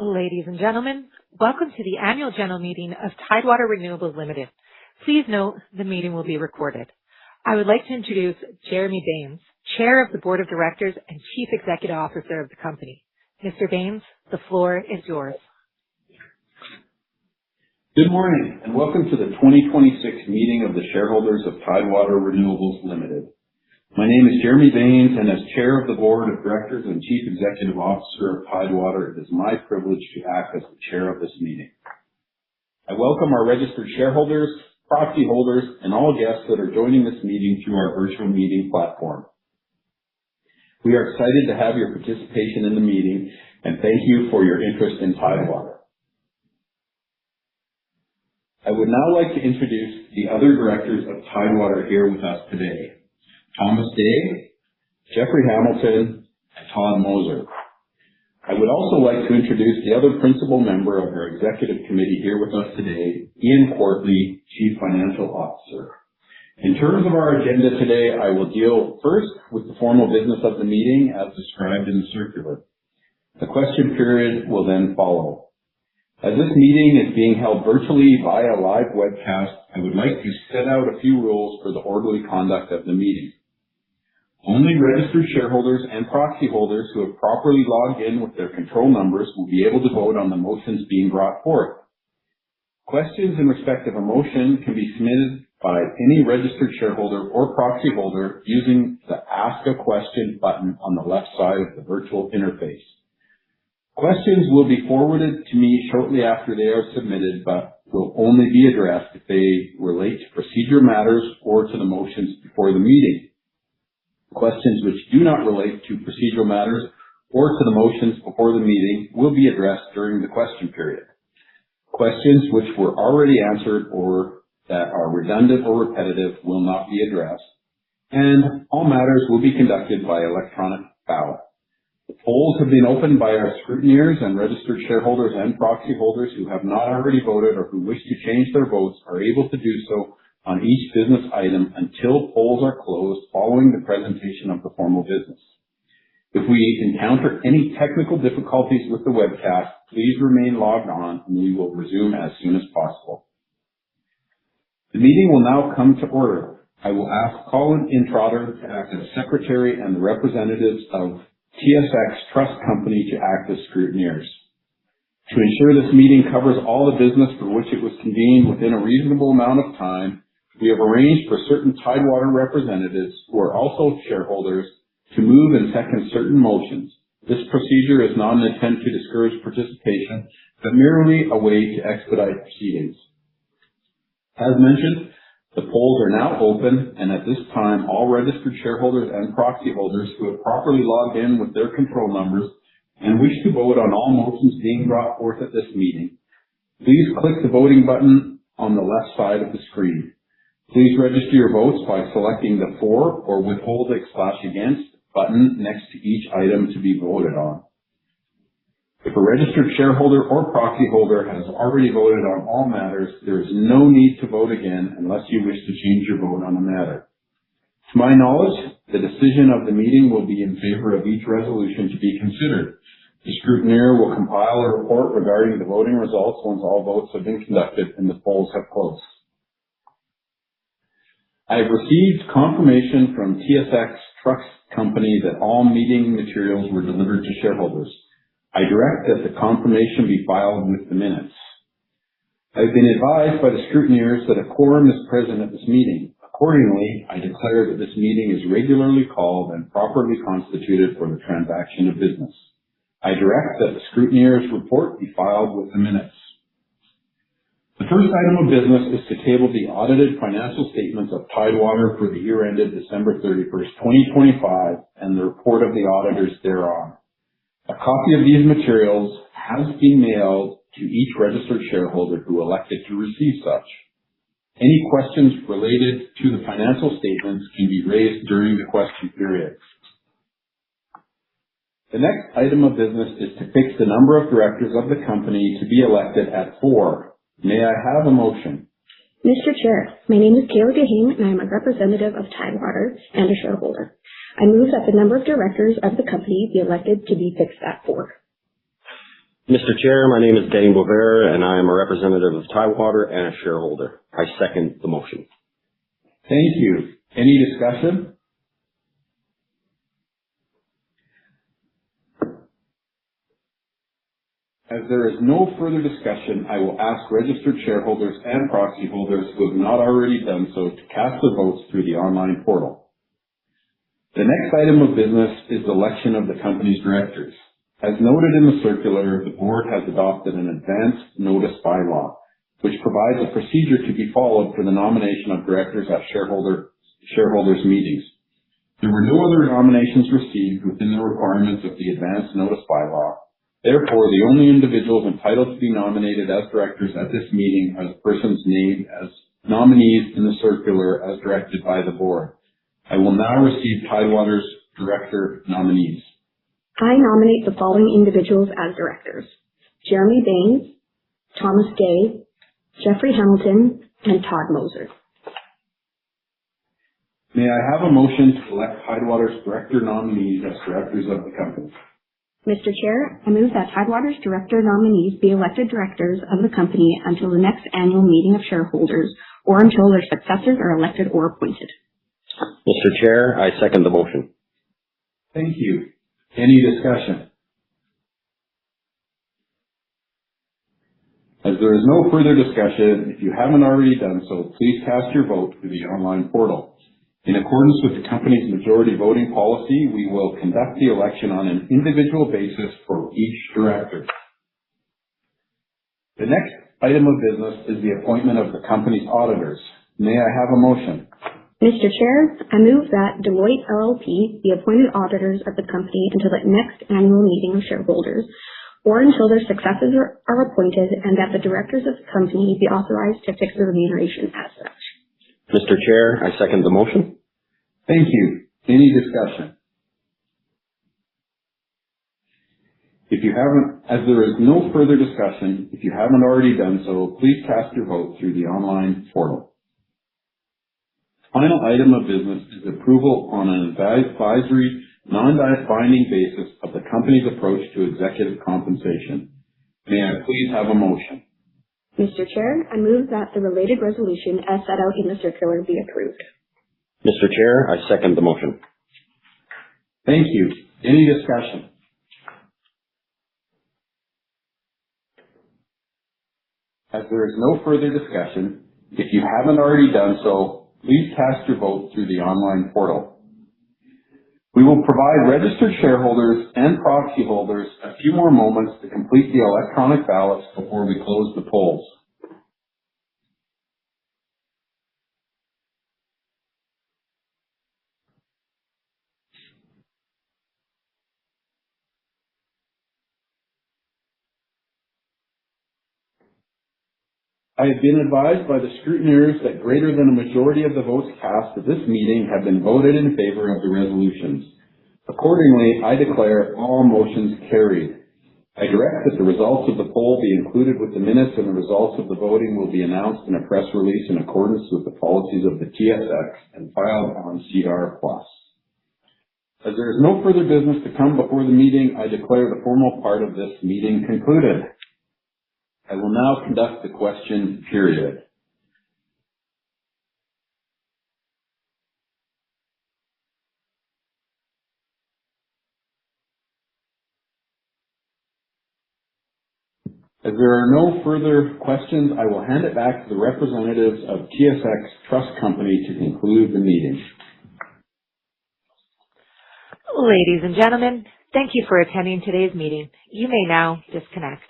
Ladies and gentlemen, welcome to the Annual General Meeting of Tidewater Renewables Limited. Please note the meeting will be recorded. I would like to introduce Jeremy Baines, Chair of the Board of Directors and Chief Executive Officer of the company. Mr. Baines, the floor is yours. Good morning and welcome to the 2026 meeting of the shareholders of Tidewater Renewables Limited. My name is Jeremy Baines, and as Chair of the Board of Directors and Chief Executive Officer of Tidewater, it is my privilege to act as the Chair of this meeting. I welcome our registered shareholders, proxy holders, and all guests that are joining this meeting through our virtual meeting platform. We are excited to have your participation in the meeting, and thank you for your interest in Tidewater. I would now like to introduce the other directors of Tidewater here with us today. Thomas Day, Jeffrey Hamilton, and Todd Moser. I would also like to introduce the other principal member of our executive committee here with us today, Ian Quartley, Chief Financial Officer. In terms of our agenda today, I will deal first with the formal business of the meeting as described in the circular. The question period will then follow. As this meeting is being held virtually via live webcast, I would like to set out a few rules for the orderly conduct of the meeting. Only registered shareholders and proxy holders who have properly logged in with their control numbers will be able to vote on the motions being brought forth. Questions in respect of a motion can be submitted by any registered shareholder or proxy holder using the Ask a Question button on the left side of the virtual interface. Questions will be forwarded to me shortly after they are submitted, but will only be addressed if they relate to procedural matters or to the motions before the meeting. Questions which do not relate to procedural matters or to the motions before the meeting will be addressed during the question period. Questions which were already answered or that are redundant or repetitive will not be addressed, and all matters will be conducted by electronic ballot. The polls have been opened by our scrutineers, and registered shareholders and proxy holders who have not already voted or who wish to change their votes are able to do so on each business item until polls are closed following the presentation of the formal business. If we encounter any technical difficulties with the webcast, please remain logged on and we will resume as soon as possible. The meeting will now come to order. I will ask Colin Introtter to act as Secretary and the representatives of TSX Trust Company to act as scrutineers. To ensure this meeting covers all the business for which it was convened within a reasonable amount of time, we have arranged for certain Tidewater representatives who are also shareholders to move and second certain motions. This procedure is not an attempt to discourage participation, but merely a way to expedite proceedings. As mentioned, the polls are now open, and at this time, all registered shareholders and proxy holders who have properly logged in with their control numbers and wish to vote on all motions being brought forth at this meeting, please click the voting button on the left side of the screen. Please register your votes by selecting the For or Withhold/Against button next to each item to be voted on. If a registered shareholder or proxy holder has already voted on all matters, there is no need to vote again unless you wish to change your vote on a matter. To my knowledge, the decision of the meeting will be in favor of each resolution to be considered. The scrutineer will compile a report regarding the voting results once all votes have been conducted and the polls have closed. I have received confirmation from TSX Trust Company that all meeting materials were delivered to shareholders. I direct that the confirmation be filed with the minutes. I have been advised by the scrutineers that a quorum is present at this meeting. Accordingly, I declare that this meeting is regularly called and properly constituted for the transaction of business. I direct that the scrutineers' report be filed with the minutes. The first item of business is to table the audited financial statements of Tidewater for the year ended December 31st, 2025, and the report of the auditors thereon. A copy of these materials has been mailed to each registered shareholder who elected to receive such. Any questions related to the financial statements can be raised during the question period. The next item of business is to fix the number of directors of the company to be elected at 4. May I have a motion? Mr. Chair, my name is Kayla Gahane and I am a representative of Tidewater and a shareholder. I move that the number of directors of the company be elected to be fixed at 4. Mr. Chair, my name is Dane Bover, and I am a representative of Tidewater and a shareholder. I second the motion. Thank you. Any discussion? As there is no further discussion, I will ask registered shareholders and proxy holders who have not already done so to cast their votes through the online portal. The next item of business is the election of the company's directors. As noted in the circular, the board has adopted an advance notice bylaw, which provides a procedure to be followed for the nomination of directors at shareholders' meetings. There were no other nominations received within the requirements of the advance notice bylaw. Therefore, the only individuals entitled to be nominated as directors at this meeting are the persons named as nominees in the circular as directed by the board. I will now receive Tidewater's director nominees. I nominate the following individuals as directors: Jeremy Baines, Thomas Day, Jeffrey Hamilton, and Todd Moser. May I have a motion to elect Tidewater's director nominees as directors of the company? Mr. Chair, I move that Tidewater's director nominees be elected directors of the company until the next annual meeting of shareholders or until their successors are elected or appointed. Mr. Chair, I second the motion. Thank you. Any discussion? As there is no further discussion, if you haven't already done so, please cast your vote through the online portal. In accordance with the company's majority voting policy, we will conduct the election on an individual basis for each director. The next item of business is the appointment of the company's auditors. May I have a motion? Mr. Chair, I move that Deloitte LLP be appointed auditors of the company until the next annual meeting of shareholders or until their successors are appointed, and that the directors of the company be authorized to fix the remuneration as such. Mr. Chair, I second the motion. Thank you. Any discussion? As there is no further discussion, if you haven't already done so, please cast your vote through the online portal. Final item of business is approval on an advisory, non-binding basis of the company's approach to executive compensation. May I please have a motion? Mr. Chair, I move that the related resolution as set out in the circular be approved. Mr. Chair, I second the motion. Thank you. Any discussion? As there is no further discussion, if you haven't already done so, please cast your vote through the online portal. We will provide registered shareholders and proxy holders a few more moments to complete the electronic ballots before we close the polls. I have been advised by the scrutineers that greater than a majority of the votes cast at this meeting have been voted in favor of the resolutions. Accordingly, I declare all motions carried. I direct that the results of the poll be included with the minutes, and the results of the voting will be announced in a press release in accordance with the policies of the TSX and filed on SEDAR+. As there is no further business to come before the meeting, I declare the formal part of this meeting concluded. I will now conduct the question period. As there are no further questions, I will hand it back to the representatives of TSX Trust Company to conclude the meeting. Ladies and gentlemen, thank you for attending today's meeting. You may now disconnect.